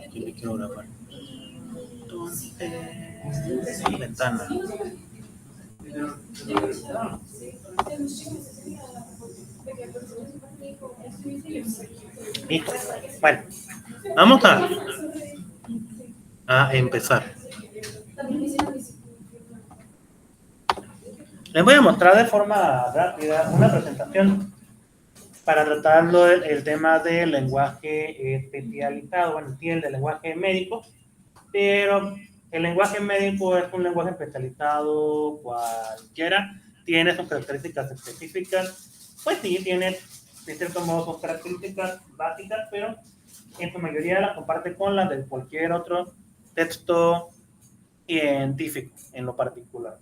Aquí le quiero grabar. Entonces, ventana. Listo. Bueno, vamos a empezar. Les voy a mostrar de forma rápida una presentación para tratar el tema del lenguaje especializado, bueno, sí, el del lenguaje médico, pero el lenguaje médico es un lenguaje especializado cualquiera, tiene sus características específicas, pues sí, tiene de cierto modo sus características básicas, pero en su mayoría las comparte con las de cualquier otro texto científico en lo particular.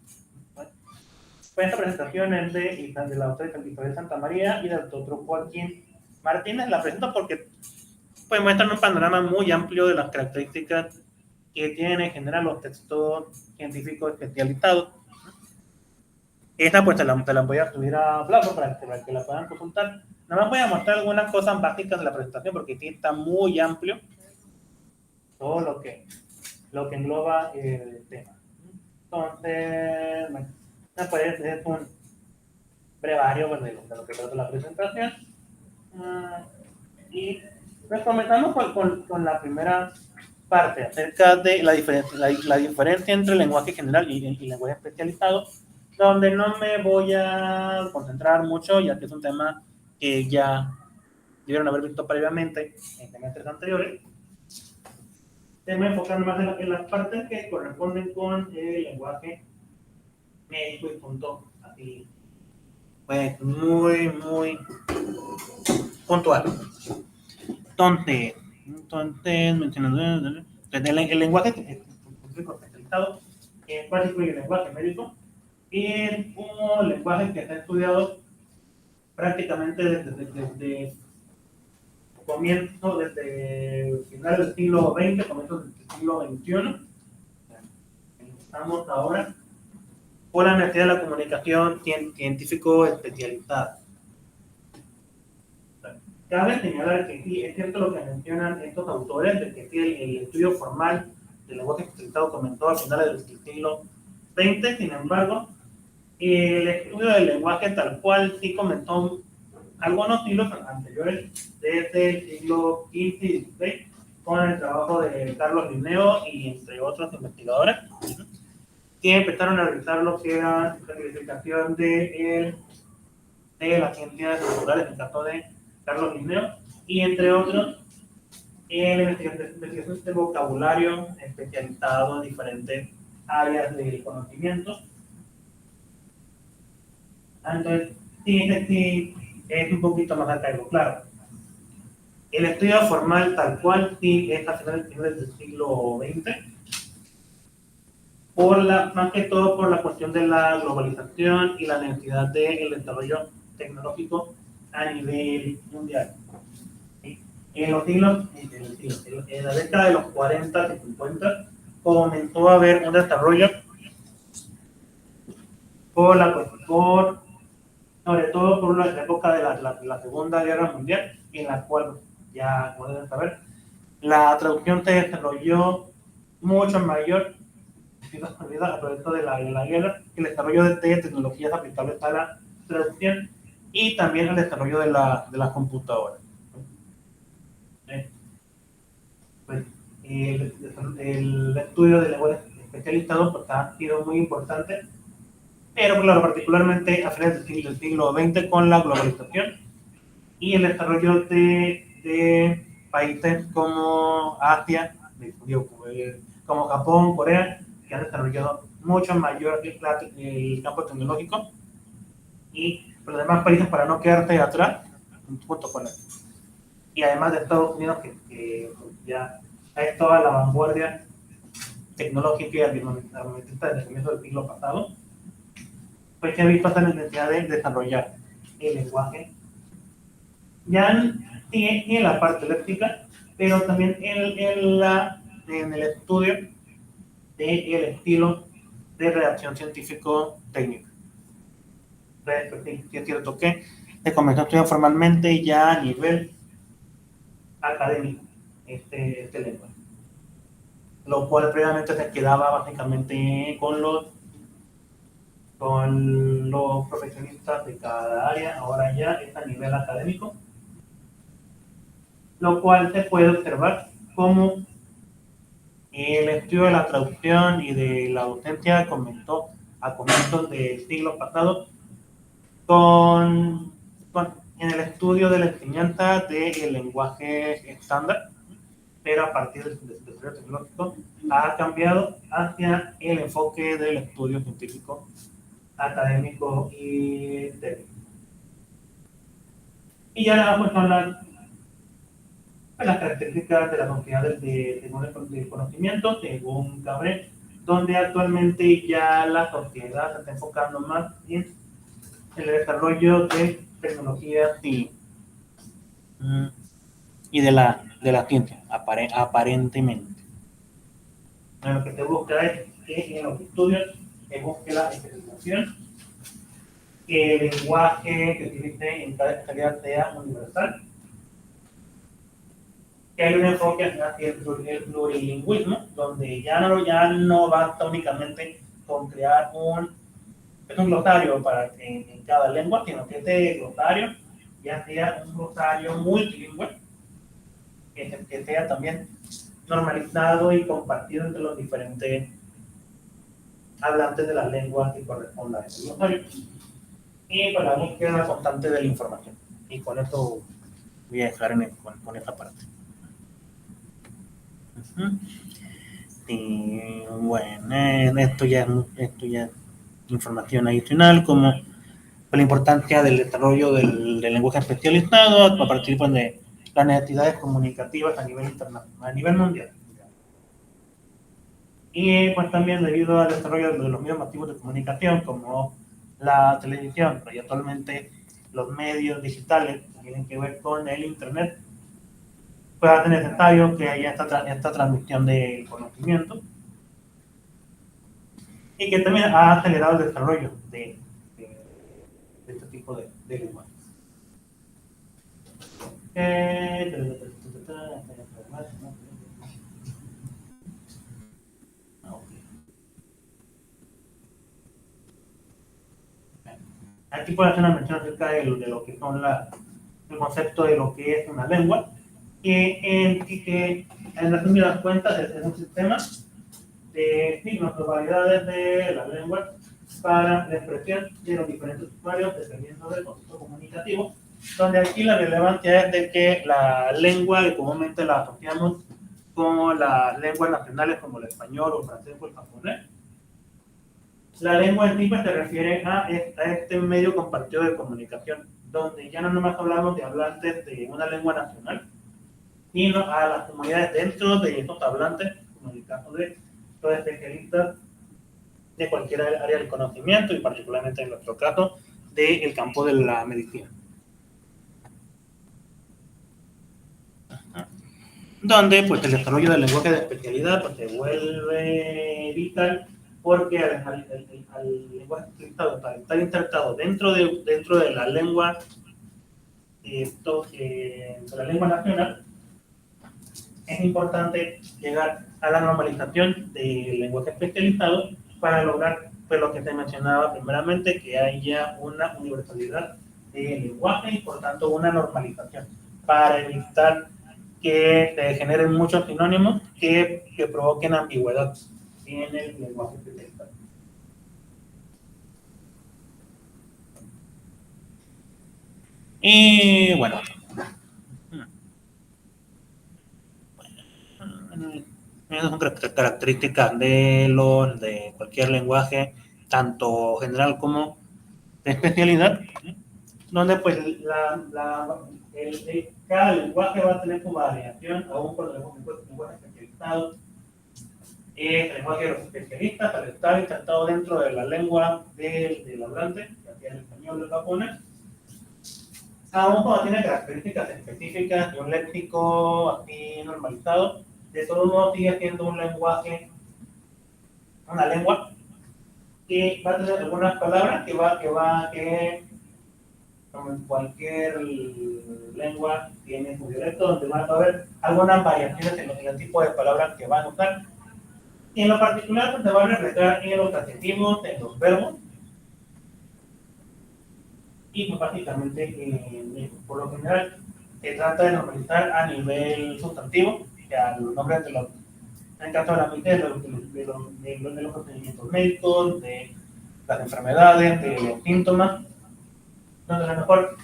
Pues esta presentación es de la autora Isabel Santa María y del doctor Joaquín Martínez. La presento porque pues, muestran un panorama muy amplio de las características que tienen en general los textos científicos especializados. Esta pues te la voy a subir a Blogger para que la puedan consultar. Nada más voy a mostrar algunas cosas básicas de la presentación porque sí está muy amplio todo lo que engloba el tema. Entonces, bueno, pues es un brevario bueno, de lo que trata la presentación. Y pues comenzamos con la primera parte acerca de la diferencia entre el lenguaje general y lenguaje especializado, donde no me voy a concentrar mucho, ya que es un tema que ya debieron haber visto previamente en semestres anteriores. Me voy a enfocar más en las partes que corresponden con el lenguaje médico y punto así, pues muy puntual. Entonces mencionando el lenguaje especializado, ¿cuál es el lenguaje médico? Es un lenguaje que se ha estudiado prácticamente desde comienzo, desde finales del siglo XX, comienzos del siglo XXI. Estamos ahora por la necesidad de la comunicación científico especializada. Cabe señalar que sí, es cierto lo que mencionan estos autores, de que sí, el estudio formal del lenguaje especializado comenzó a finales del siglo XX, sin embargo, el estudio del lenguaje tal cual sí comenzó algunos siglos anteriores, desde el siglo XV y XVI, con el trabajo de Carlos Linneo y entre otros investigadores, que empezaron a realizar lo que era la clasificación de las ciencias naturales, en el caso de Carlos Linneo, y entre otros, la investigación de vocabulario especializado en diferentes áreas del conocimiento. Entonces, sí, es un poquito más arcaico, claro. El estudio formal tal cual sí es a finales del siglo XX, más que todo por la cuestión de la globalización y la necesidad del desarrollo tecnológico a nivel mundial. En los siglos, en la década de los 40 y 50, comenzó a haber un desarrollo sobre todo por la época de la Segunda Guerra Mundial, en la cual, ya como deben saber, la traducción se desarrolló mucho mayor a producto de la guerra, el desarrollo de tecnologías aplicables a la traducción y también el desarrollo de las computadoras. Pues, el estudio de lenguaje especializado pues, ha sido muy importante, pero claro, particularmente a finales del siglo XX con la globalización y el desarrollo de países como Asia, como Japón, Corea, que han desarrollado mucho mayor el campo tecnológico y los demás países para no quedarse atrás junto con él. Y además de Estados Unidos que ya ha estado a la vanguardia tecnológica y armamentista desde el comienzo del siglo pasado, pues se ha visto esta necesidad de desarrollar el lenguaje ya en la parte léxica, pero también en el estudio del estilo de redacción científico-técnica. Pues, sí, es cierto que se comenzó a estudiar formalmente ya a nivel académico este lenguaje. Lo cual previamente se quedaba básicamente con los profesionistas de cada área, ahora ya es a nivel académico, lo cual se puede observar como el estudio de la traducción y de la docencia comenzó a comienzos del siglo pasado en el estudio de la enseñanza del lenguaje estándar, pero a partir del desarrollo tecnológico ha cambiado hacia el enfoque del estudio científico, académico y técnico. Y ya pues, son las características de las unidades de conocimiento, según Cabré, donde actualmente ya la sociedad se está enfocando más en el desarrollo de tecnologías y de la ciencia, aparentemente. Lo que se busca es que en los estudios se busque la especialización, que el lenguaje que se utilice en cada especialidad sea universal, que hay un enfoque hacia el plurilingüismo, donde ya no basta únicamente con crear un glosario para en cada lengua, sino que este glosario ya sea un glosario multilingüe, que sea también normalizado y compartido entre los diferentes hablantes de las lenguas que correspondan a ese glosario. Y para la búsqueda constante de la información. Y con esto voy a dejar con esta parte. Y bueno, esto ya es información adicional, como la importancia del desarrollo del lenguaje especializado a partir pues, de las necesidades comunicativas a nivel internacional, a nivel mundial. Y pues también debido al desarrollo de los medios masivos de comunicación, como la televisión, pero actualmente los medios digitales que tienen que ver con el Internet, pues hace necesario que haya esta transmisión de conocimiento y que también ha acelerado el desarrollo de este tipo de lenguajes. Aquí puedo hacer una mención acerca de lo que son el concepto de lo que es una lengua, que en resumidas cuentas es un sistema de signos o variedades de las lenguas para la expresión de los diferentes usuarios dependiendo del contexto comunicativo, donde aquí la relevancia es de que la lengua que comúnmente la asociamos con las lenguas nacionales como el español o el francés o el japonés, la lengua en sí se refiere a este medio compartido de comunicación, donde ya no nomás hablamos de hablantes de una lengua nacional, sino a las comunidades dentro de estos hablantes, como en el caso de los especialistas de cualquier área del conocimiento y particularmente en nuestro caso del campo de la medicina. Donde pues el desarrollo del lenguaje de especialidad pues, se vuelve vital porque al lenguaje especializado, para estar insertado dentro de la lengua de la lengua nacional, es importante llegar a la normalización del lenguaje especializado para lograr pues, lo que se mencionaba primeramente, que haya una universalidad del lenguaje y por tanto una normalización para evitar que se generen muchos sinónimos que provoquen ambigüedad en el lenguaje especializado. Y bueno, esas son características de cualquier lenguaje, tanto general como de especialidad, donde pues cada lenguaje va a tener su variación, aún con el lenguaje especializado. El lenguaje de los especialistas, al estar insertado dentro de la lengua del hablante, ya sea el español o el japonés, aún cuando tiene características específicas de un léxico así normalizado, de todos modos sigue siendo un lenguaje, una lengua que va a tener algunas palabras que como en cualquier lengua, tiene su dialecto donde va a haber algunas variaciones en el tipo de palabras que van a usar. Y en lo particular, pues, se va a reflejar en los adjetivos, en los verbos, y pues, básicamente, por lo general, se trata de normalizar a nivel sustantivo, o sea, los nombres de los, en el caso de la mitad de los procedimientos médicos, de las enfermedades, de los síntomas, donde a lo mejor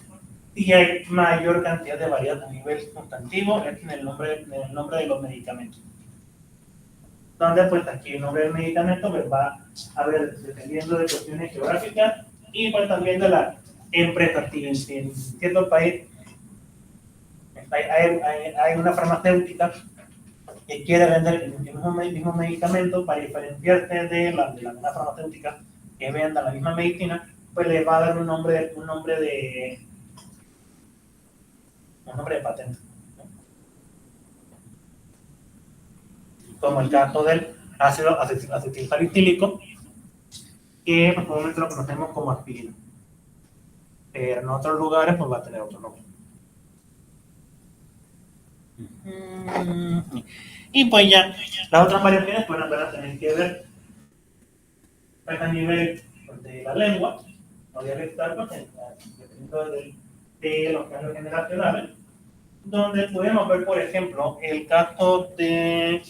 sí hay mayor cantidad de variedad a nivel sustantivo es en el nombre de los medicamentos. Donde pues aquí el nombre del medicamento pues, va a ver dependiendo de cuestiones geográficas y pues también de la empresa. Si en cierto país hay una farmacéutica que quiere vender el mismo medicamento para diferenciarse de la farmacéutica que venda la misma medicina, pues le va a dar un nombre de patente, ¿no? Como el caso del ácido acetilsalicílico, que pues, comúnmente lo conocemos como aspirina. Pero en otros lugares pues va a tener otro nombre. Y pues ya, las otras variaciones pues van a tener que ver pues, a nivel pues, de la lengua, o dialectal, pues, dependiendo de los cambios generacionales, donde podemos ver, por ejemplo, el caso de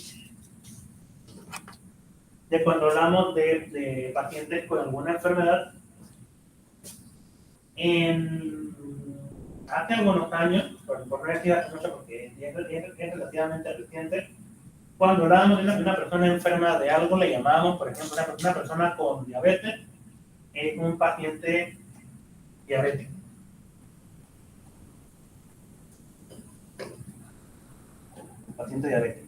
cuando hablamos de pacientes con alguna enfermedad. Hace algunos años, por no decir hace mucho porque es relativamente reciente, cuando hablábamos de una persona enferma de algo, le llamábamos, por ejemplo, una persona con diabetes, es un paciente diabético. Un paciente diabético.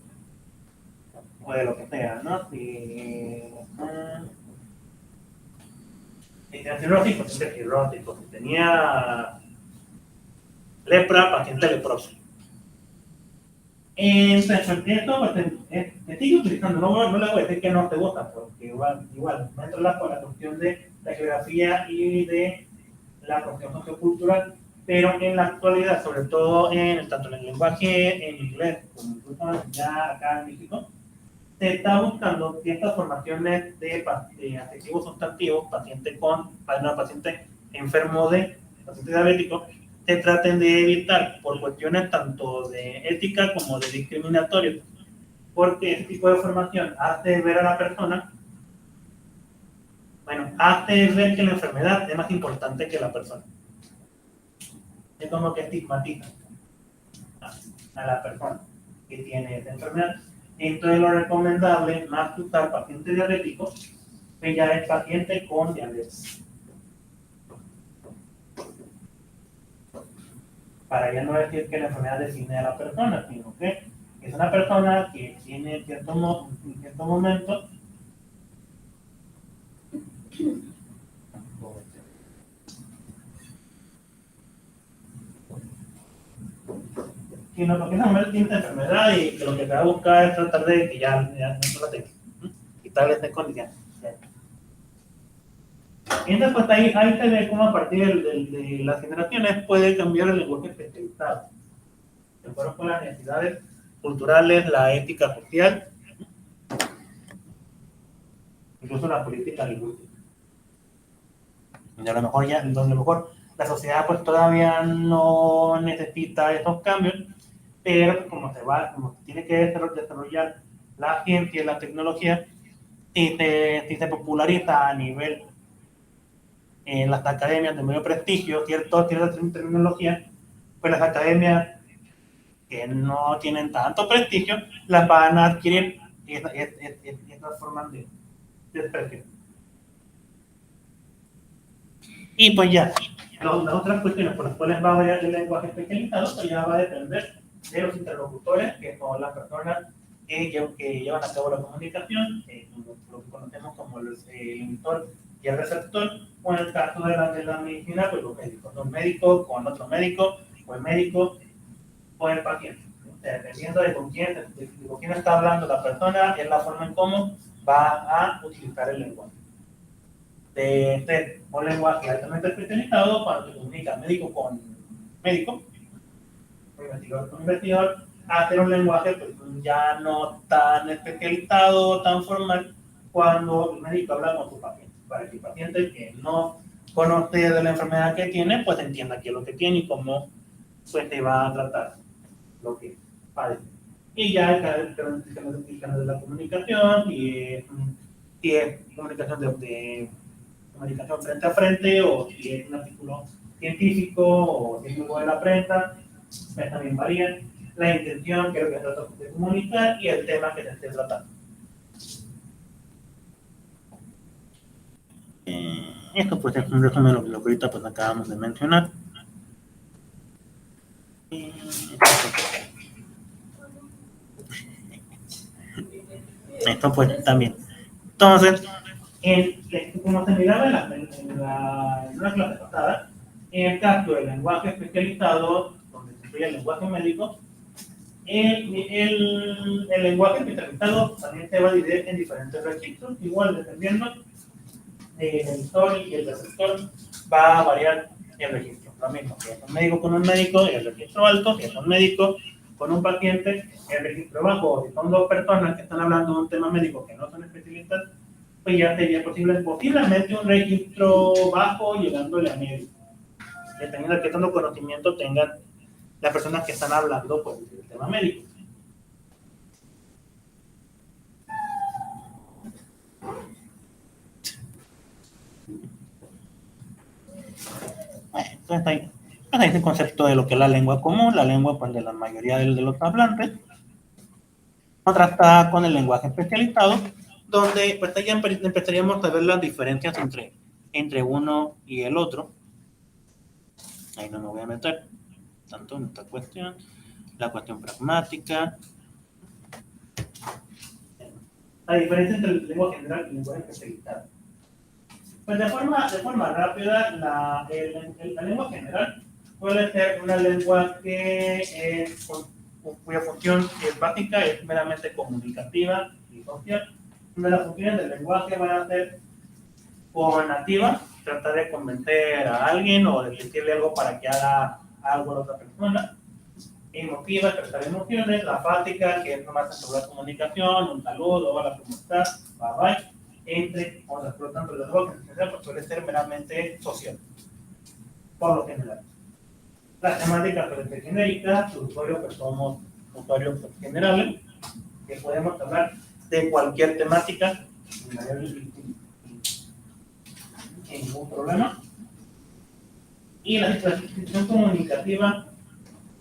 O de lo que sea, ¿no? Si tenía cirrosis, paciente cirrótico. Si tenía lepra, paciente leproso. Entonces, esto me sigue utilizando, no le voy a decir que no te gusta, porque igual me entra por la cuestión de la geografía y de la cuestión sociocultural, pero en la actualidad, sobre todo tanto en el lenguaje en inglés como incluso ya acá en México, se está buscando ciertas formaciones de adjetivos sustantivos, paciente enfermo de paciente diabético, se traten de evitar por cuestiones tanto de ética como de discriminatorio, porque este tipo de formación hace ver a la persona, hace ver que la enfermedad es más importante que la persona. Es como que estigmatiza a la persona que tiene esa enfermedad. Entonces lo recomendable, más que usar paciente diabético, que ya es paciente con diabetes. Para ya no decir que la enfermedad define a la persona, sino que es una persona que tiene en cierto momento sino porque esa mujer tiene esta enfermedad y que lo que te va a buscar es tratar de que ya no la tenga, quitarle esta condición. Y entonces, pues ahí se ve cómo a partir de las generaciones puede cambiar el lenguaje especializado, de acuerdo con las necesidades culturales, la ética social, incluso la política lingüística. Y a lo mejor la sociedad pues todavía no necesita esos cambios, pero como tiene que desarrollar la ciencia y la tecnología, si se populariza a nivel en las academias de mayor prestigio cierta terminología, pues las academias que no tienen tanto prestigio las van a adquirir esas formas de expresión. Y pues ya, las otras cuestiones por las cuales va a variar el lenguaje especializado, pues ya va a depender de los interlocutores, que son las personas que llevan a cabo la comunicación, lo que conocemos como el emisor y el receptor, o en el caso de la medicina, pues los médicos, un médico con otro médico, o el médico o el paciente. O sea, dependiendo de con quién está hablando la persona, es la forma en cómo va a utilizar el lenguaje. de ser un lenguaje altamente especializado cuando se comunica médico con médico, investigador con investigador, a hacer un lenguaje pues, ya no tan especializado, tan formal, cuando el médico habla con su paciente, para que el paciente que no conoce de la enfermedad que tiene, pues entienda qué es lo que tiene y cómo pues, se va a tratar lo que padece. Y ya el canal de la comunicación, y es comunicación de comunicación frente a frente, o si es un artículo científico, o si es algo de la prensa, pues también varía la intención que es lo que se trata de comunicar y el tema que se esté tratando. Esto pues es un resumen de lo que ahorita pues acabamos de mencionar. Esto pues también. Entonces, como se miraba en una clase pasada, en el caso del lenguaje especializado, donde se incluye el lenguaje médico, el lenguaje especializado también se va a dividir en diferentes registros, igual dependiendo del emisor y el receptor, va a variar el registro. Lo mismo, si es un médico con un médico, el registro alto; si es un médico con un paciente, el registro bajo. Si son dos personas que están hablando de un tema médico que no son especialistas, pues ya sería posiblemente un registro bajo llegándole a medio, dependiendo de qué tanto conocimiento tengan las personas que están hablando pues, del tema médico. Entonces ahí el concepto de lo que es la lengua común, la lengua pues, de la mayoría de los hablantes, contrastada con el lenguaje especializado, donde pues, ya empezaríamos a ver las diferencias entre uno y el otro. Ahí no me voy a meter tanto en esta cuestión. La cuestión pragmática. La diferencia entre el lenguaje general y el lenguaje especializado. Pues de forma rápida, la lengua general puede ser una lengua cuya función es básica, es meramente comunicativa y social. Una de las funciones del lenguaje van a ser conativa, tratar de convencer a alguien o de decirle algo para que haga algo a la otra persona. Emotiva, expresar emociones. La fática, que es nomás entablar comunicación, un saludo, hola, ¿cómo estás? Bye bye. Entre otras, por lo tanto, el lenguaje general pues, suele ser meramente social, por lo general. Las temáticas suelen ser genéricas, los usuarios pues somos usuarios pues, generales, que podemos hablar de cualquier temática sin ningún problema. Y la institución comunicativa,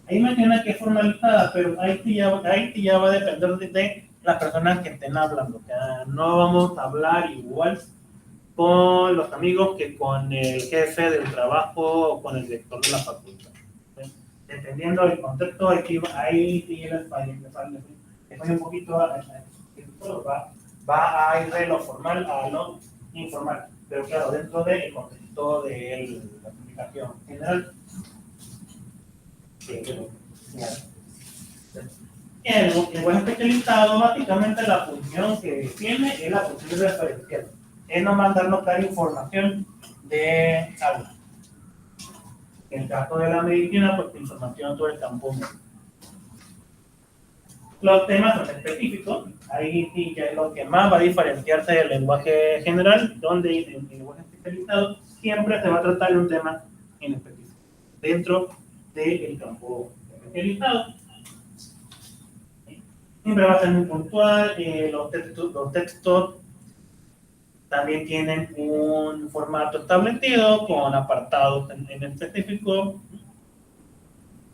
ahí menciona que es formalizada, pero ahí sí ya va a depender de las personas que estén hablando. O sea, no vamos a hablar igual con los amigos que con el jefe del trabajo o con el director de la facultad. Dependiendo del contexto, ahí sí les falla un poquito, va a ir de lo formal a lo informal, pero claro, dentro del contexto de la comunicación general. El lenguaje especializado, básicamente la función que tiene es la función de referencial. Es no mandarnos dar información de algo. En el caso de la medicina, pues información sobre el campo médico. Los temas son específicos, ahí sí que es lo que más va a diferenciarse del lenguaje general, donde en el lenguaje especializado siempre se va a tratar de un tema en específico, dentro del campo especializado. Siempre va a ser muy puntual, los textos también tienen un formato establecido con apartados en específico,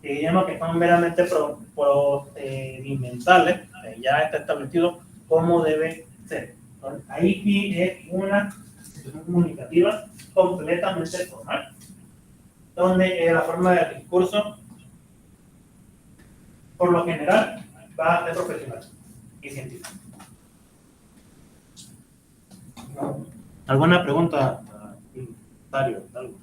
que son meramente procedimentales, ya está establecido cómo debe ser. Entonces, ahí sí es una institución comunicativa completamente formal, donde la forma del discurso, por lo general, va a ser profesional y científico. ¿Alguna pregunta, Dario? ¿Algo?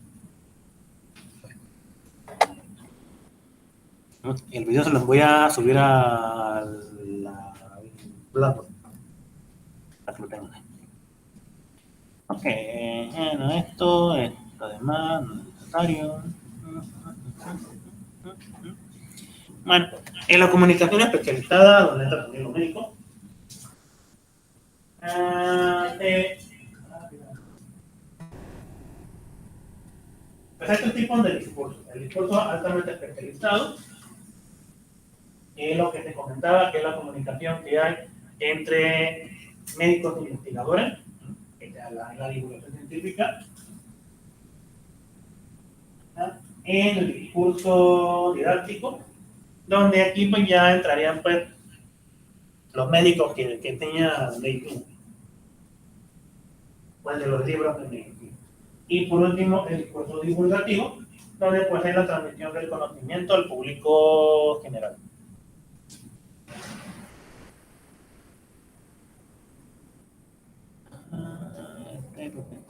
El video se los voy a subir a la plataforma para que lo tengan. Ok, bueno, esto es lo demás, no es necesario. Bueno, en la comunicación especializada, donde entra también lo médico, eh, pues hay tres tipos de discurso. El discurso altamente especializado, que es lo que te comentaba, que es la comunicación que hay entre médicos e investigadores, que es la divulgación científica, ¿verdad? En el discurso didáctico, donde aquí pues ya entrarían pues los médicos que tenían pues, de los libros de medicina. Y por último, el discurso divulgativo, donde pues es la transmisión del conocimiento al público general.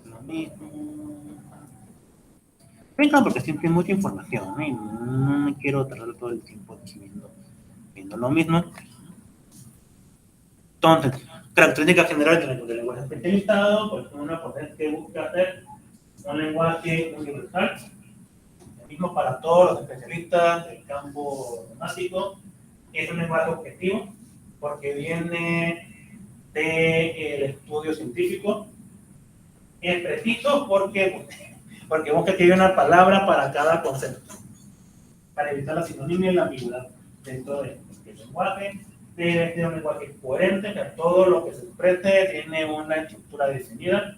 Lo mismo. Venga, porque siempre hay mucha información, ¿eh? No me quiero tardar todo el tiempo viendo lo mismo. Entonces, características generales del lenguaje especializado, pues uno pues, es que busca hacer un lenguaje universal, el mismo para todos los especialistas del campo temático. Es un lenguaje objetivo, porque viene del estudio científico. Es preciso porque busca que haya una palabra para cada concepto, para evitar la sinonimia y la ambigüedad dentro del lenguaje. Debe ser un lenguaje coherente, que todo lo que se exprese tiene una estructura definida.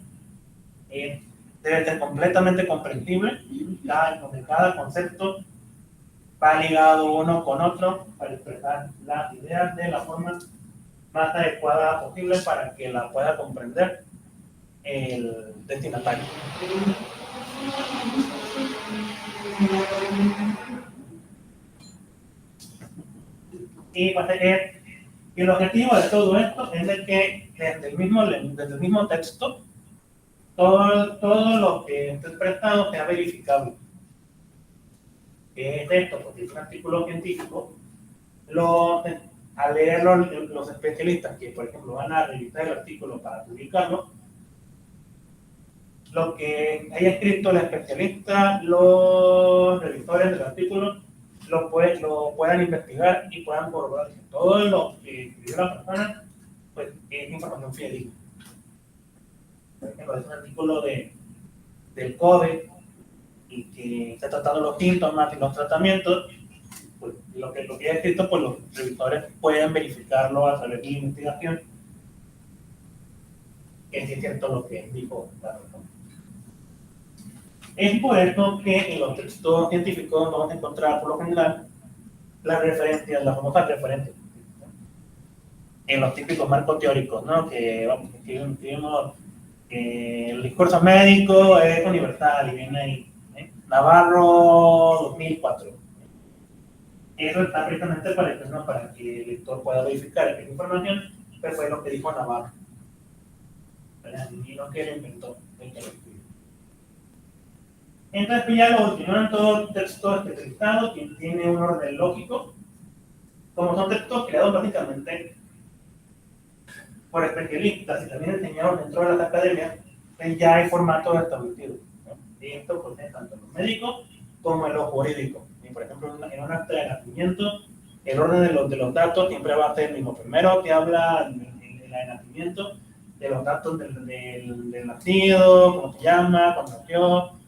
Debe ser completamente comprensible, donde cada concepto va ligado uno con otro para expresar las ideas de la forma más adecuada posible para que la pueda comprender el destinatario. Y, pues, y el objetivo de todo esto es de que desde el mismo texto todo lo que esté expresado sea verificable. ¿Qué es esto? Porque es un artículo científico. Al leer los especialistas que, por ejemplo, van a revisar el artículo para publicarlo, lo que haya escrito el especialista, los revisores del artículo lo puedan investigar y puedan corroborar que todo lo que escribió la persona pues, es información fidedigna. Por ejemplo, es un artículo del COVID y que está tratando los síntomas y los tratamientos, pues lo que haya escrito, pues los revisores pueden verificarlo a través de la investigación, que es cierto lo que dijo la persona. Es por eso que en los textos científicos vamos a encontrar, por lo general, las referencias, las famosas referencias, en los típicos marcos teóricos, ¿no? Que vimos el discurso médico es universal y viene ahí, ¿eh? Navarro 2004. Eso está precisamente para que el lector pueda verificar que esa información pues, fue lo que dijo Navarro, ¿verdad? Y no que lo inventó el que lo escribió. Entonces, pues ya lo último, en todo texto especializado que tiene un orden lógico, como son textos creados básicamente por especialistas y también enseñados dentro de las academias, pues ya hay formatos establecidos, ¿no? Y esto pues es tanto en los médicos como en los jurídicos. Y, por ejemplo, en un acta de nacimiento, el orden de los datos siempre va a ser el mismo. Primero te habla de la de nacimiento, de los datos del nacido, cómo se llama, cuándo nació,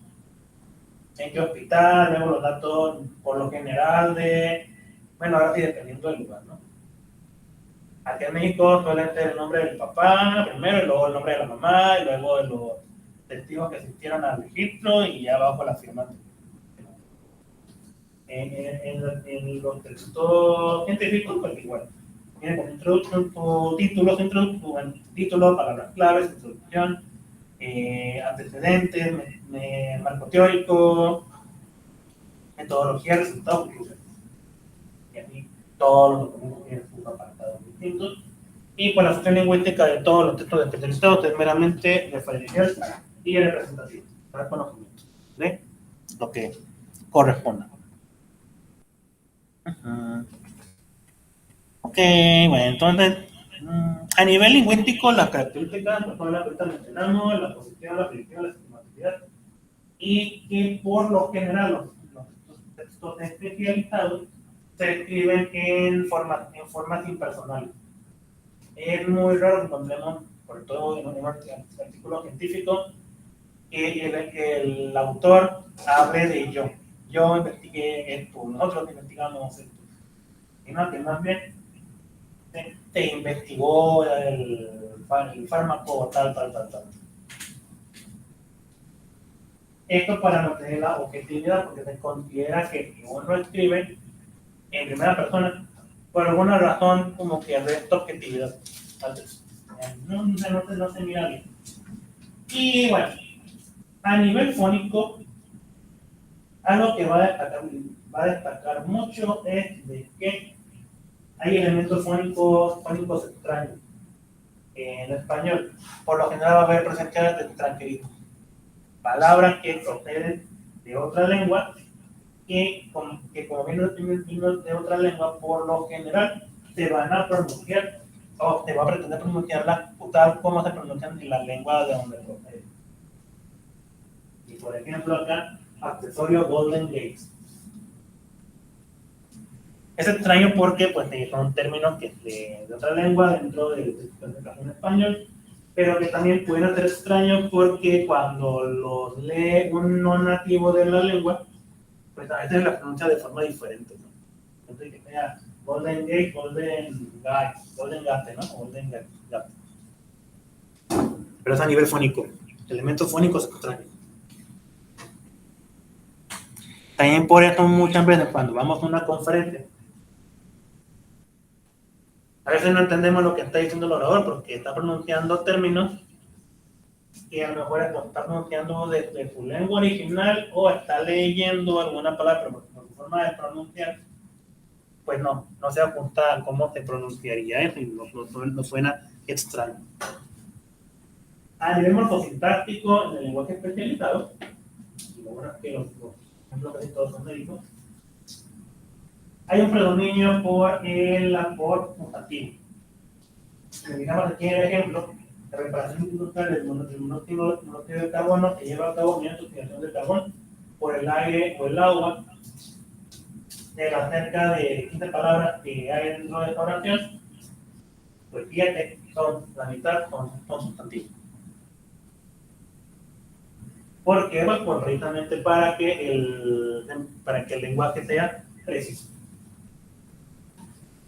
en qué hospital, luego los datos por lo general bueno, ahora sí dependiendo del lugar, ¿no? Aquí en México suele ser el nombre del papá primero, y luego el nombre de la mamá, y luego de los testigos que asistieron al registro, y ya abajo la firma. En los textos científicos, pues igual. Viene con introducción, título, palabras claves, introducción, antecedentes, marco teórico, metodología, resultados, conclusiones. Y aquí todos los documentos tienen sus apartados distintos. Y pues la función lingüística de todos los textos especializados es meramente referencial y representativo, para conocimiento de lo que corresponda. Ok, bueno, entonces A nivel lingüístico, las características pues, son las que ahorita mencionamos, la posición, la predicción, la sistematicidad, y que por lo general los textos especializados se escriben en formas impersonales. Es muy raro que encontremos, sobre todo en un artículo científico, que el autor hable de yo. Yo investigué esto, nosotros investigamos esto. Sino que más bien se investigó el fármaco tal. Esto para mantener la objetividad, porque se considera que uno escribe en primera persona, por alguna razón como que resta objetividad. Entonces, no se mira bien. Y bueno, a nivel fónico, algo que va a destacar mucho es de que hay elementos fónicos extraños en español. Por lo general va a haber presencia de extranjerismo. Palabras que proceden de otra lengua que como vienen de otra lengua, por lo general se van a pronunciar o se va a pretender pronunciarlas tal como se pronuncian en la lengua de donde proceden. Y por ejemplo acá, accesorio Golden Gates. Es extraño porque pues, son términos que de otra lengua dentro del español, pero que también pueden ser extraños porque cuando los lee un no nativo de la lengua, pues a veces la pronuncia de forma diferente, ¿no? Entonces que sea Golden Gate, Golden Gate, ¿no? Golden Gate. Pero es a nivel fónico. Elementos fónicos extraños. También por eso muchas veces cuando vamos a una conferencia, a veces no entendemos lo que está diciendo el orador porque está pronunciando términos que a lo mejor está pronunciando de su lengua original o está leyendo alguna palabra, pero por su forma de pronunciar, pues no se ajusta a cómo se pronunciaría eso y no suena extraño. A nivel morfosintáctico, en el lenguaje especializado, y lo bueno es que los ejemplos casi todos son médicos, hay un predominio por sustantivo. Miramos aquí el ejemplo de reparación industrial del monóxido de carbono que lleva a cabo mediante utilización de carbón por el aire o el agua. De las cerca de 15 palabras que hay dentro de esta oración, pues 7 son, la mitad son sustantivos. ¿Por qué? Pues precisamente para que el lenguaje sea preciso.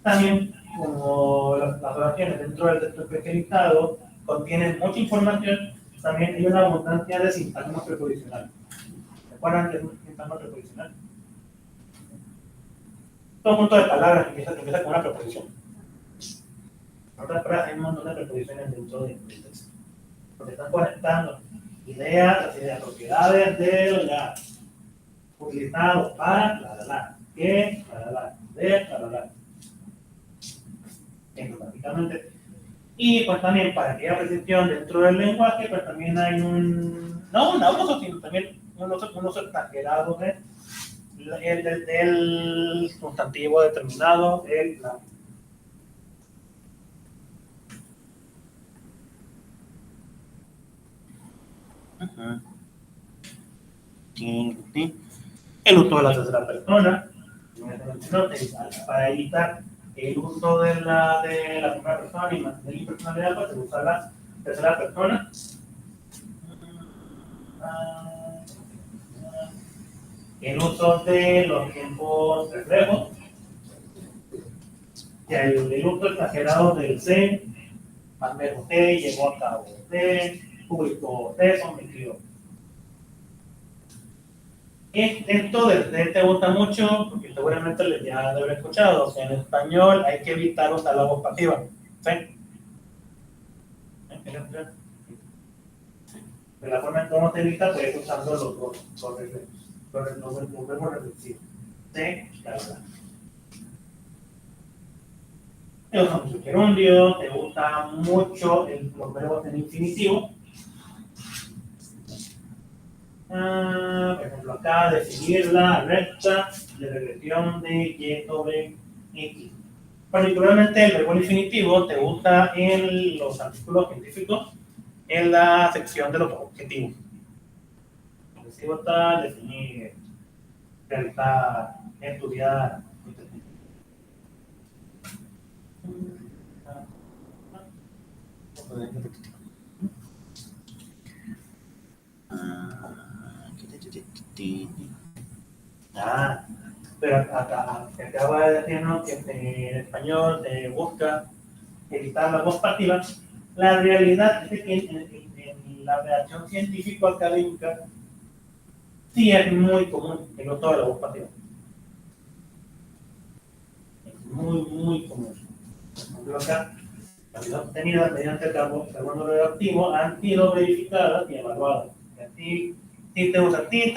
También, como las oraciones dentro del texto especializado contienen mucha información, también hay una abundancia de sintagma preposicional. ¿Recuerdan qué es un sintagma preposicional? Todo un conjunto de palabras que empieza con una preposición. En otras palabras, hay un montón de preposiciones dentro del texto. Porque están conectando las ideas, propiedades del ya, utilizado para, que, de, básicamente. Y pues también para aquella precisión dentro del lenguaje, pues también hay no un abuso, sino también un uso exagerado del sustantivo determinado, la. El uso de la tercera persona, para evitar el uso de la primera persona y mantener la impersonalidad, pues se usa la tercera persona. El uso de los tiempos reflejos, el uso exagerado del se, más menos se, llevó a cabo se, publicó se, sometió. Esto te gusta mucho porque seguramente les ya de haber escuchado. O sea, en español hay que evitar usar la voz pasiva. ¿Sí? De la forma en cómo se evita, pues usando los verbos reflexivos. ¿Sí? Claro. Te gusta mucho el gerundio, te gusta mucho los verbos en infinitivo. Por ejemplo, acá decidir la recta de regresión de y sobre x. particularmente el verbo infinitivo te usa en los artículos científicos en la sección de los objetivos. Objetivo tal, definir, realizar, estudiar, pero acá acaba de decirnos que en español se busca evitar la voz pasiva. La realidad es que en la redacción científico-académica sí es muy común el uso de la voz pasiva. Es muy común. Por ejemplo, acá, las obtenidas mediante carbono radioactivo han sido verificadas y evaluadas. Así, si te usa, sí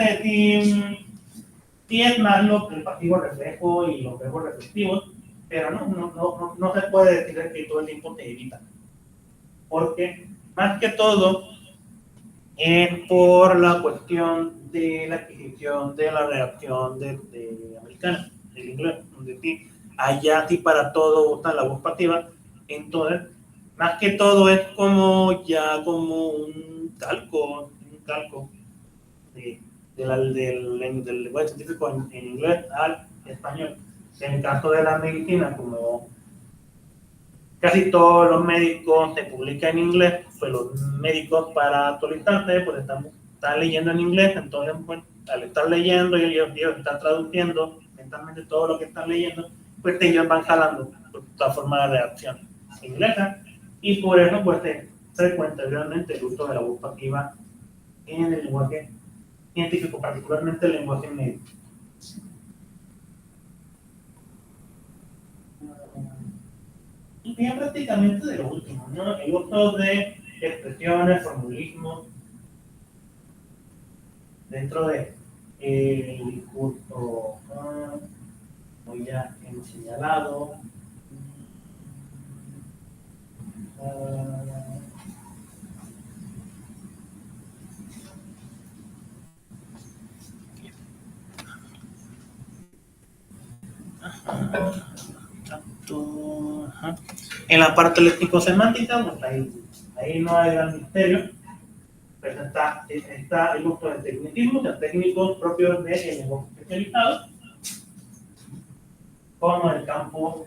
es más el pasivo reflejo y los verbos reflexivos, pero no se puede decir que todo el tiempo te evita. Porque más que todo es por la cuestión de la adquisición de la redacción de americana, del inglés, donde sí, allá sí para todo usan la voz pasiva. Entonces, más que todo es como ya como un calco del lenguaje científico en inglés al español. En el caso de la medicina, como casi todos los médicos se publican en inglés, pues los médicos para actualizarse pues están leyendo en inglés, entonces pues, al estar leyendo y ellos están traduciendo mentalmente todo lo que están leyendo, pues ellos van jalando la forma de redacción inglesa y por eso pues se frecuenta realmente el uso de la voz pasiva en el lenguaje científico, particularmente el lenguaje médico. Y bien prácticamente de lo último, ¿no? El uso de expresiones, formulismos dentro de el discurso, como ya hemos señalado. En la parte léxico-semántica, pues ahí no hay gran misterio. Pues está el uso de tecnicismos, de técnicos propios de lenguaje especializado, como el campo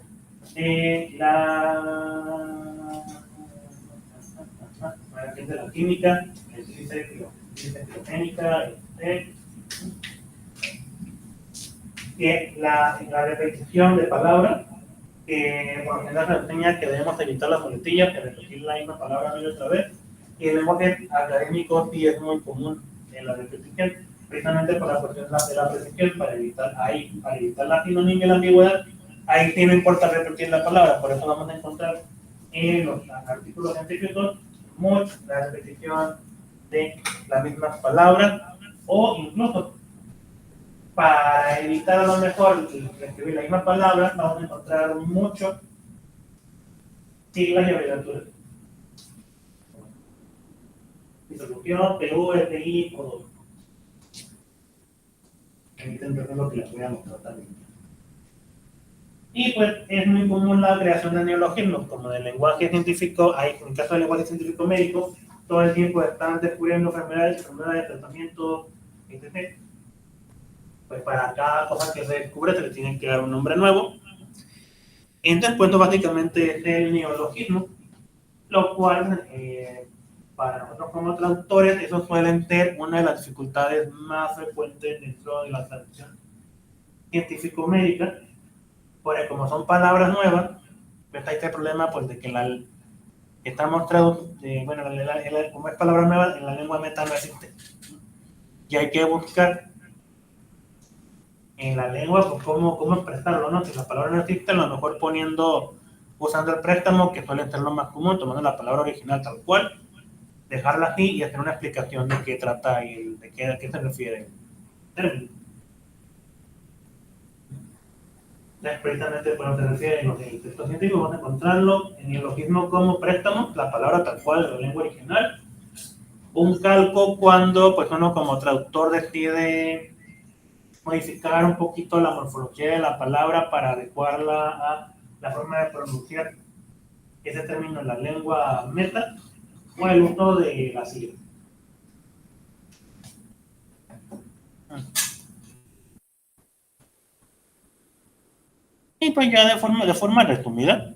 de la química, la física filogénica, que la repetición de palabras, que por lo general se enseña que debemos evitar las muletillas, que repetir la misma palabra una y otra vez. Y el lenguaje académico sí es muy común en la repetición, precisamente por la cuestión de la precisión, para evitar la sinonimia y la ambigüedad. Ahí sí no importa repetir la palabra, por eso vamos a encontrar en los artículos científicos mucha la repetición de las mismas palabras, o incluso para evitar a lo mejor escribir la misma palabra, vamos a encontrar mucho siglas y abreviaturas. Disolución, PU, FI, o es lo que les voy a mostrar también. Y pues es muy común la creación de neologismos, como del lenguaje científico, en el caso del lenguaje científico médico, todo el tiempo están descubriendo enfermedades, tratamientos, etc. Pues para cada cosa que se descubre se le tiene que dar un nombre nuevo. Entonces, pues básicamente es el neologismo, lo cual para nosotros como traductores eso suele ser una de las dificultades más frecuentes dentro de la traducción científico-médica, porque como son palabras nuevas, pues hay este problema pues de que estamos traduciendo, como es palabra nueva, en la lengua meta no existe. Y hay que buscar en la lengua pues cómo expresarlo, ¿no? Si la palabra no existe, a lo mejor usando el préstamo, que suele ser lo más común, tomando la palabra original tal cual, dejarla así y hacer una explicación de qué trata y a qué se refiere el término. Precisamente cuando se refiere en los textos científicos, vamos a encontrarlo en el logismo como préstamo, la palabra tal cual de la lengua original. Un calco cuando pues uno como traductor decide modificar un poquito la morfología de la palabra para adecuarla a la forma de pronunciar ese término en la lengua meta o el uso de la sigla. Y pues ya de forma resumida,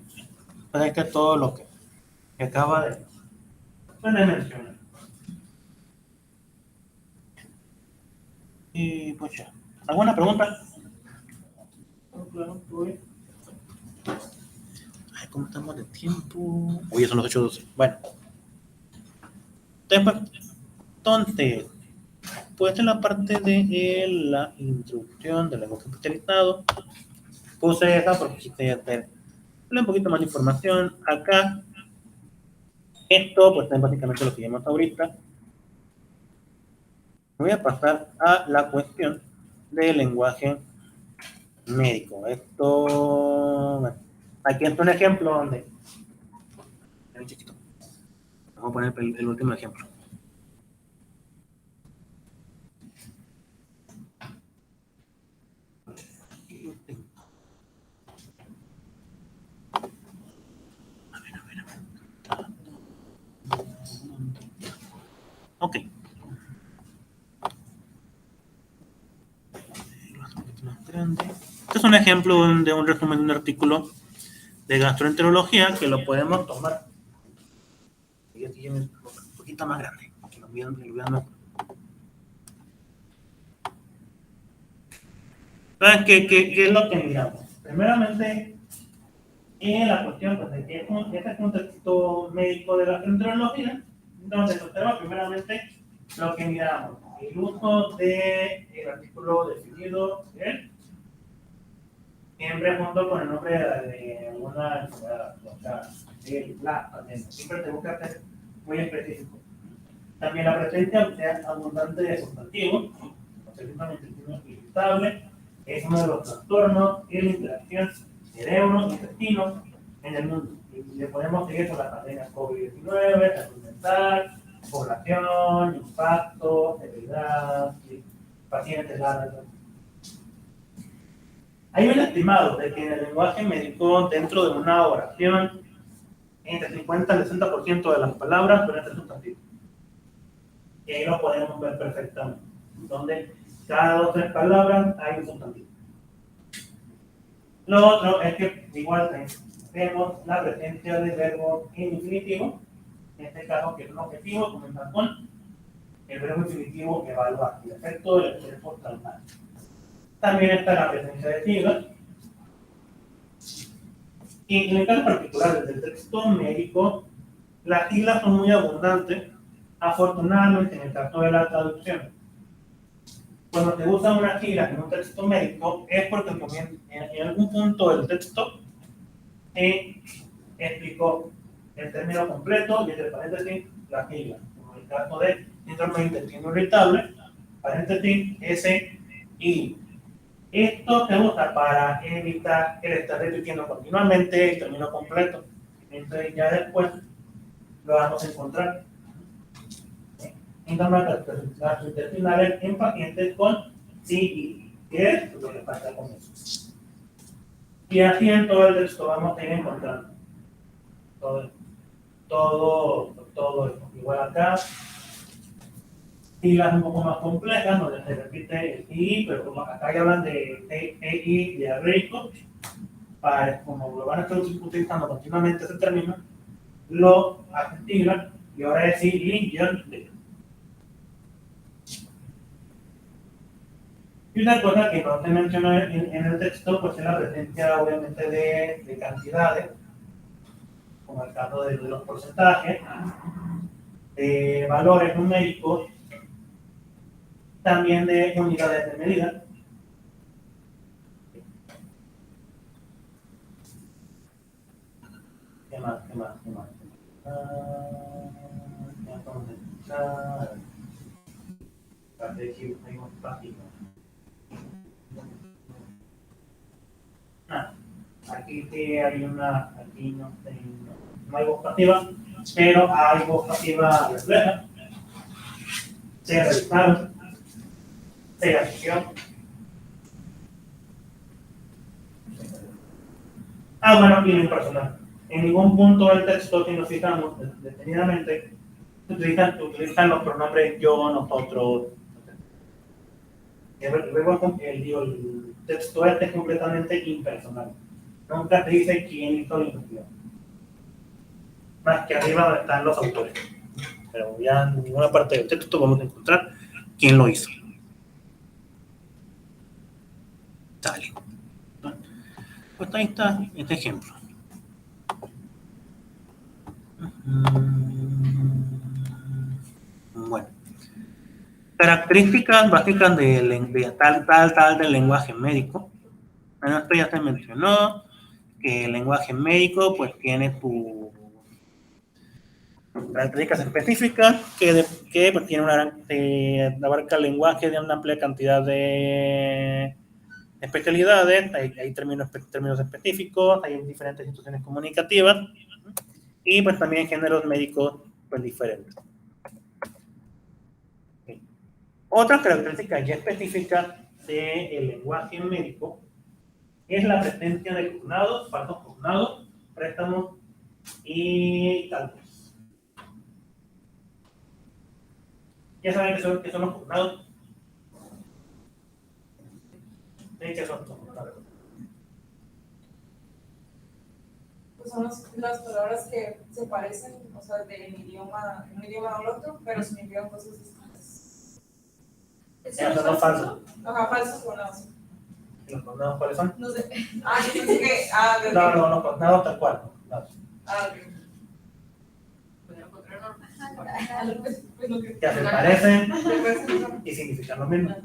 pues es que todo lo que acaba de mencionar. Y pues ya. ¿Alguna pregunta? Ay, ¿cómo estamos de tiempo? Oye, son los 8:12. Bueno. Entonces, pues en la parte de la introducción del lenguaje especializado, puse esa porque quise hacer un poquito más de información acá. Esto, pues es básicamente lo que vimos ahorita. Voy a pasar a la cuestión del lenguaje médico. Esto, bueno, aquí está un ejemplo donde, vamos a poner el último ejemplo. Ok. Este es un ejemplo de un resumen de un artículo de gastroenterología que lo podemos tomar. Y aquí un poquito más grande, que lo vean mejor. Entonces, ¿qué es lo que miramos? Primeramente, en la cuestión pues, de que este es un texto médico de gastroenterología, donde se observa primeramente lo que miramos, el uso del artículo definido, siempre junto con el nombre de alguna enfermedad, o sea, la pandemia. Siempre te busca ser muy específico. También la presencia abundante de sustantivos, específicamente irritable, es uno de los trastornos y la interacción cerebro-intestino en el mundo. Y le podemos seguir con la pandemia COVID-19, salud mental, población, impacto, severidad, pacientes largos. Hay un estimado de que en el lenguaje médico, dentro de una oración, entre 50 y el 60% de las palabras pueden ser sustantivos. Y ahí lo podemos ver perfectamente, donde cada 2 o 3 palabras hay un sustantivo. Lo otro es que igual vemos la presencia de verbo en infinitivo, en este caso que es un objetivo, comenzar con el verbo infinitivo evaluar, el efecto del estrés traumático. También está la presencia de siglas. Y en el caso particular del texto médico, las siglas son muy abundantes, afortunadamente en el caso de la traducción. Cuando te usa una sigla en un texto médico es porque en algún punto del texto explicó el término completo y entre paréntesis la sigla. Como en el caso de síndrome de intestino irritable, paréntesis SI. Esto se usa para evitar el estar repitiendo continuamente el término completo. Entonces ya después lo vamos a encontrar. Síntomas gastrointestinales en pacientes con CI, que es lo que pasa con eso. Y así en todo el texto vamos a ir encontrando todo esto. Igual acá, siglas un poco más complejas, donde se repite el I, pero como acá ya hablan de EI diarreico, como lo van a estar utilizando continuamente ese término, lo hacen siglas y ahora es I-D. Y una cosa que no se menciona en el texto, pues es la presencia obviamente de cantidades, como el caso de los porcentajes, de valores numéricos, también de unidades de medida. ¿Qué más? Aquí sí hay aquí no hay voz pasiva, pero hay voz pasiva refleja, sea realizable, sea acción. Bueno, y lo impersonal. En ningún punto del texto, si nos fijamos detenidamente, utilizan los pronombres yo, nosotros. Luego el texto es completamente impersonal. Nunca te dice quién hizo la investigación. Más que arriba donde están los autores. Pero ya en ninguna parte del texto vamos a encontrar quién lo hizo. Sale. Pues ahí está este ejemplo. Bueno. Características básicas de tal del lenguaje médico. Bueno, esto ya se mencionó, que el lenguaje médico pues tiene sus características específicas, que pues, tiene abarca el lenguaje de una amplia cantidad de especialidades, hay términos específicos, hay diferentes instituciones comunicativas, y pues también géneros médicos pues diferentes. Okay. Otra característica ya específica del lenguaje médico es la presencia de cognados, falsos cognados, préstamos y cálculos. ¿Ya saben qué son los cognados? ¿Qué son los cognados? Pues son las palabras que se parecen, o sea, de un idioma al otro, pero significan cosas distintas. ¿Son los falsos? Ajá, falsos cognados. ¿Y los cognados cuáles son? No sé. Yo pensé que. No, los cognados tal cual. Ok. Que se parecen y significan lo mismo.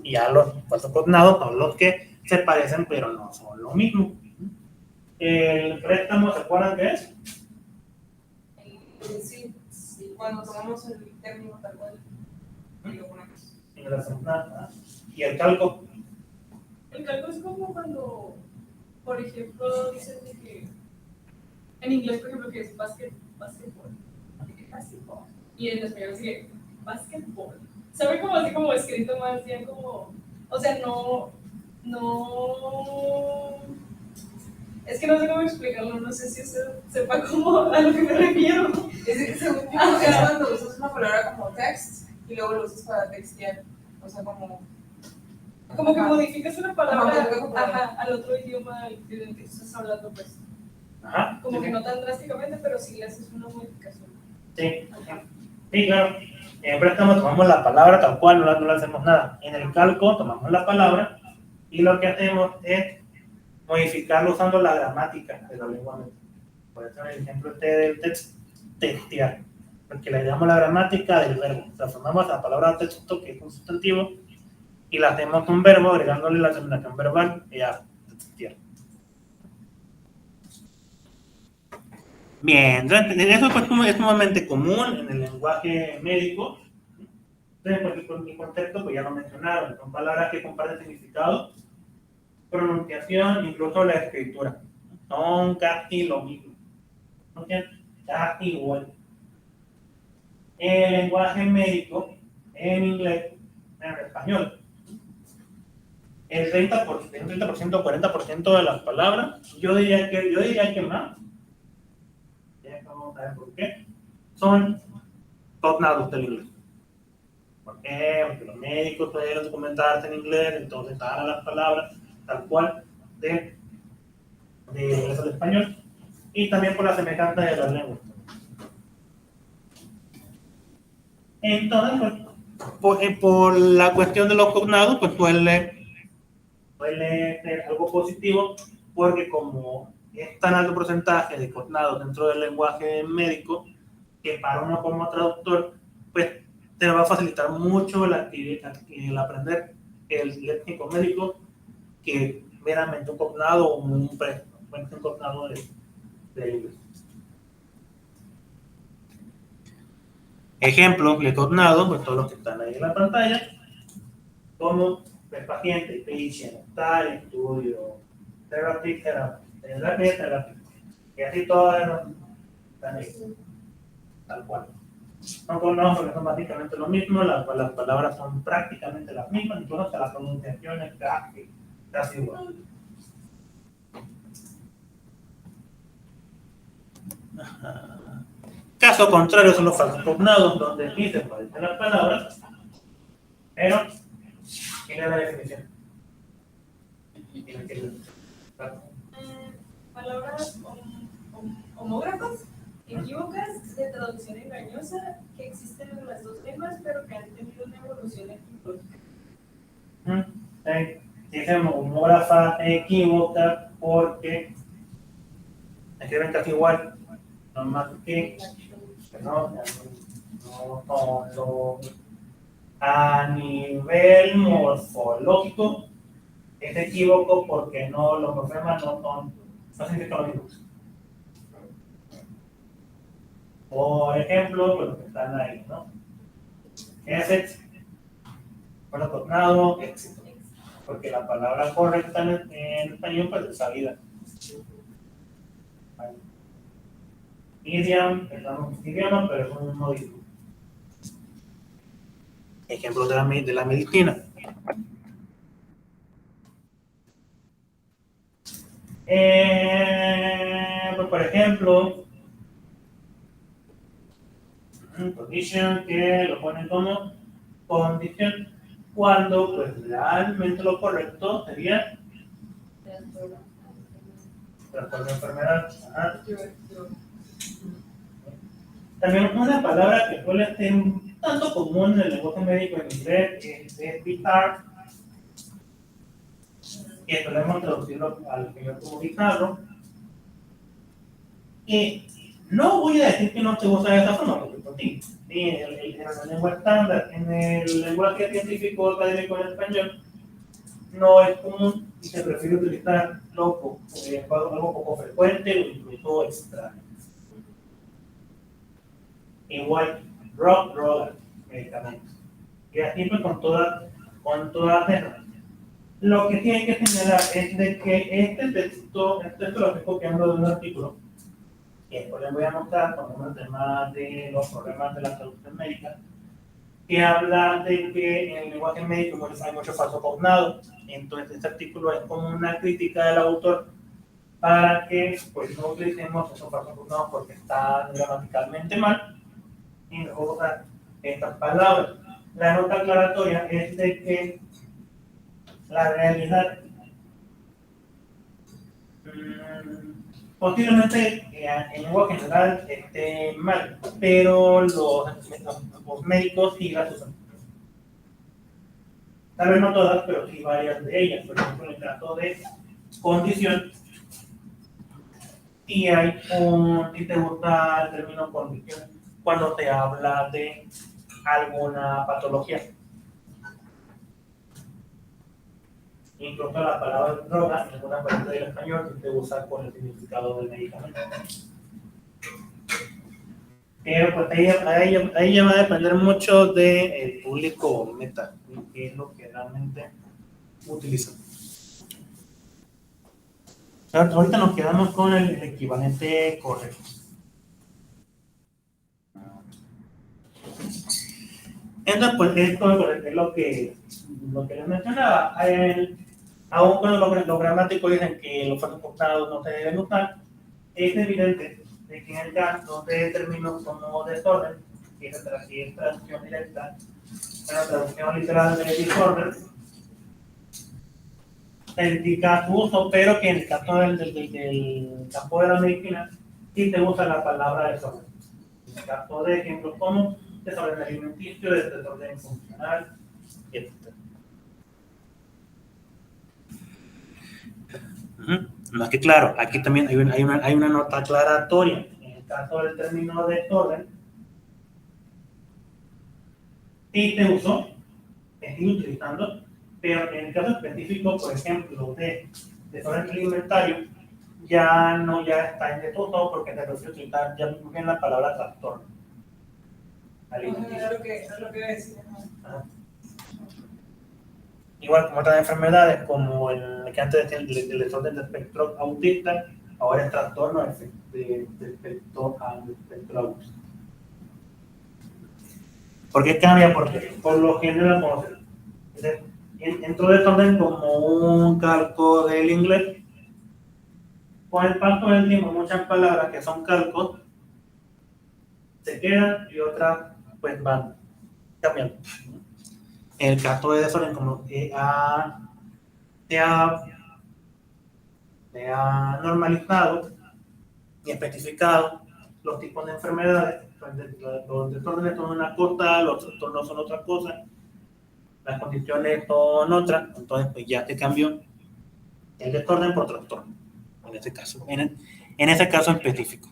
Y ya los falsos cognados son los que se parecen pero no son lo mismo. El préstamo, ¿se acuerdan qué es? Sí, cuando tomamos el término tal cual y lo ponemos. ¿Y el calco? El calco es como cuando, por ejemplo, dicen que en inglés, por ejemplo, que es basketball. Y en español es que basketball. Sabe como así como escrito más bien como, o sea, no, es que no sé cómo explicarlo, no sé si usted sepa cómo a lo que me refiero. Es cuando usas una palabra como text y luego lo usas para textear, o sea, como que modificas una palabra al otro idioma del que estás hablando, pues. Ajá. Como que no tan drásticamente, pero sí le haces una modificación. Sí, claro. En préstamo tomamos la palabra tal cual, no le hacemos nada. En el calco tomamos la palabra y lo que hacemos es modificarlo usando la gramática de la lengua médica. Por eso en el ejemplo del textear, porque le damos la gramática del verbo. Transformamos la palabra texto, que es un sustantivo, y la hacemos un verbo agregándole la terminación verbal y ya, textear. Bien, entonces eso es sumamente común en el lenguaje médico. Entonces, por el contexto, pues ya lo mencionaron, son palabras que comparten significado, pronunciación, incluso la escritura. Son casi lo mismo. Casi igual. El lenguaje médico, en inglés, en español, el 30% o 40% de las palabras, yo diría que más, vamos a ver por qué, son cognados del inglés. ¿Por qué? Porque los médicos pudieron documentarse en inglés, entonces estaban las palabras tal cual de inglés al español, y también por la semejanza de las lenguas. Entonces, por la cuestión de los cognados, pues suele ser algo positivo, porque como es tan alto porcentaje de cognados dentro del lenguaje médico, que para uno como traductor, pues te va a facilitar mucho el aprender el léxico médico que meramente un cognado o un cognado de inglés. Ejemplos de cognado, pues todos los que están ahí en la pantalla, como el paciente, patient, tal, estudio, therapy, y así todas están ahí, tal cual. No conozco porque son básicamente lo mismo, las palabras son prácticamente las mismas, incluso hasta la pronunciación es casi igual. Caso contrario son los falsos cognados, donde sí se pueden decir las palabras, pero ¿quién es la definición? Palabras homógrafas, equívocas, de traducción engañosa, que existen en las dos lenguas, pero que han tenido una evolución etimológica. Dice homógrafa equívoca porque escriben casi igual, no más que no, a nivel morfológico es equívoco porque no, los morfemas no significan lo mismo. Por ejemplo, pues los que están ahí, ¿no? Asset, bueno, cognado, éxito. Porque la palabra correcta en español pues es salida. Idiom, es un idioma, pero es un modismo. Ejemplos de la medicina. Pues por ejemplo, condition, que lo ponen como condición, cuando pues realmente lo correcto sería trastorno de enfermedad. También una palabra que suele ser un tanto común en el lenguaje médico en inglés es bizarre, que solemos traducirlo al español como bizarro. Y no voy a decir que no se usa de esa forma, porque por ti, en la lengua estándar, en el lenguaje científico académico en español, no es común y se prefiere utilizar algo poco frecuente o incluso extraño. Igual, drogas, medicamentos. Y así pues con todas esas. Lo que sí hay que señalar es de que este texto lo estoy copiando de un artículo, que después les voy a mostrar con el tema de los problemas de la traducción médica, que habla de que en el lenguaje médico pues, hay mucho falso cognado. Entonces este artículo es como una crítica del autor para que pues, no utilicemos esos falsos cognados porque están gramaticalmente mal y mejor usar estas palabras. La nota aclaratoria es de que la realidad posiblemente en lengua general esté mal, pero los médicos sí las usan. Tal vez no todas, pero sí varias de ellas. Por ejemplo, en el caso de condición, y te gusta el término condición cuando te habla de alguna patología. Incluso la palabra droga en alguna parte del español se usa con el significado del medicamento. Pero pues ahí ya va a depender mucho del público meta, que es lo que realmente utilizan. Ahorita nos quedamos con el equivalente correcto. Entonces, pues esto es lo que les mencionaba. Aún cuando los gramáticos dicen que los falsos cognados no se deben usar, es evidente de que en el caso de términos como desorden, que es traducción directa, la traducción literal de desorden, se indica su uso, pero que en el caso del campo de la medicina sí se usa la palabra desorden. En el caso de ejemplos como desorden alimenticio, desorden funcional, etc. Más que claro, aquí también hay una nota aclaratoria. En el caso del término desorden, sí se usó, se sigue utilizando, pero en el caso específico, por ejemplo, de desorden alimentario, ya está en desuso porque se refiere a utilizar ya muy bien la palabra trastorno alimenticio. Es lo que iba a decir. Igual como otras enfermedades, como el que antes decía el desorden del espectro autista, ahora es trastorno del espectro autista. ¿Por qué cambia? Porque por lo general entró desorden como un calco del inglés. Con el paso del tiempo, muchas palabras que son calcos se quedan y otras pues van cambiando. El caso de desorden como se ha normalizado y especificado los tipos de enfermedades. Los desórdenes son una cosa, los trastornos son otra cosa, las condiciones son otras, entonces pues ya se cambió el desorden por trastorno, en ese caso, en ese caso específico.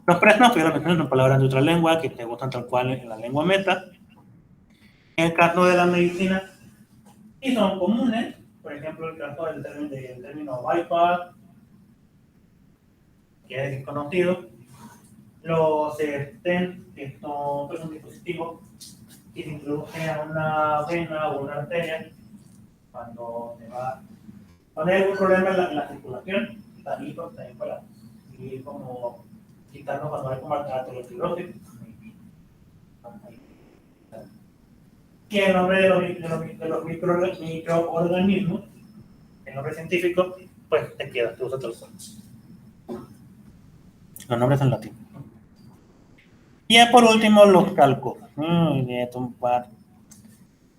Los presnofios son palabras de otra lengua que te gustan tal cual en la lengua meta. En el caso de la medicina, y son comunes, por ejemplo, el caso del término bypass, que es conocido. Los stents, que son pues, un dispositivo que se introduce a una vena o una arteria cuando hay algún problema en la circulación, también para ir como quitarnos cuando hay como aterosclerosis. Que el nombre de los microorganismos, el nombre científico, pues te queda, te usa todo el los nombres en latín. Y ya por último, los calcos.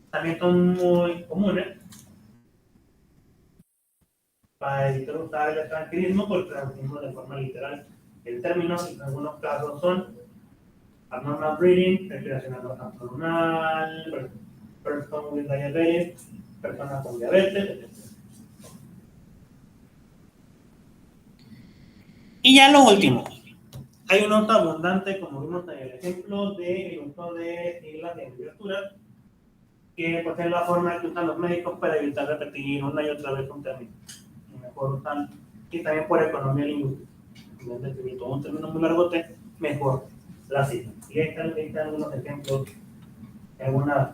También son muy comunes para evitar usar el extranjerismo por traducirlo de forma literal. El término, en algunos casos, son abnormal breathing, respiración abnormal, personas with diabetes, personas con diabetes, etc. Y ya lo último. Hay un uso abundante, como vimos en el ejemplo, del uso de siglas de abreviaturas, que pues, es la forma que usan los médicos para evitar repetir una y otra vez un término. Y mejor usan, y también por economía lingüística. En vez de escribir todo un término muy largote, mejor la sigla. Y ahí están algunos ejemplos de algunas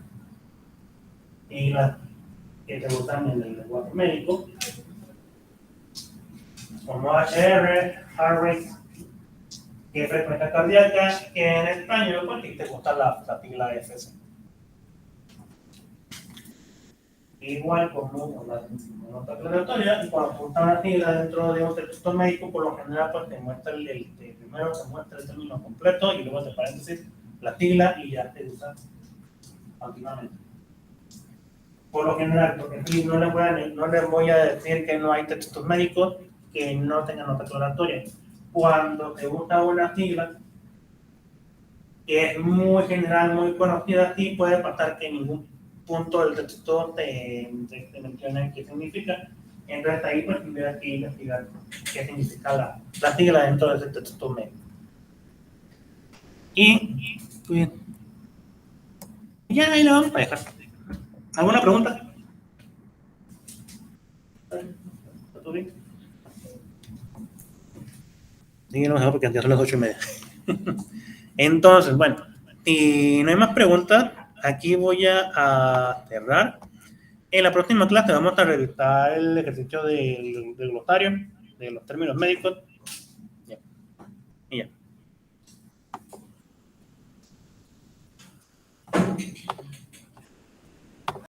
siglas que se usan en el lenguaje médico, como HR, heart rate, que es frecuencia cardíaca, que en español pues te gusta la sigla FC. Igual como la nota aclaratoria, y cuando apunta una sigla dentro de un texto médico, por lo general pues te muestra primero se muestra el término completo y luego entre paréntesis la sigla y ya te usa continuamente. Por lo general, porque sí, no les voy a decir que no hay textos médicos que no tengan nota aclaratoria. Cuando te gusta una sigla que es muy general, muy conocida, sí puede pasar que ningún punto del texto te menciona qué significa. Entonces ahí pues tendrías que investigar qué significa la sigla dentro de ese texto médico. Y pues, ya ahí lo vamos a dejar. ¿Alguna pregunta? ¿Está todo bien? Díganos mejor porque ya son las 8:30. Entonces, bueno, si no hay más preguntas, aquí voy a cerrar. En la próxima clase vamos a revisar el ejercicio del glosario, de los términos médicos. Ya. Y ya.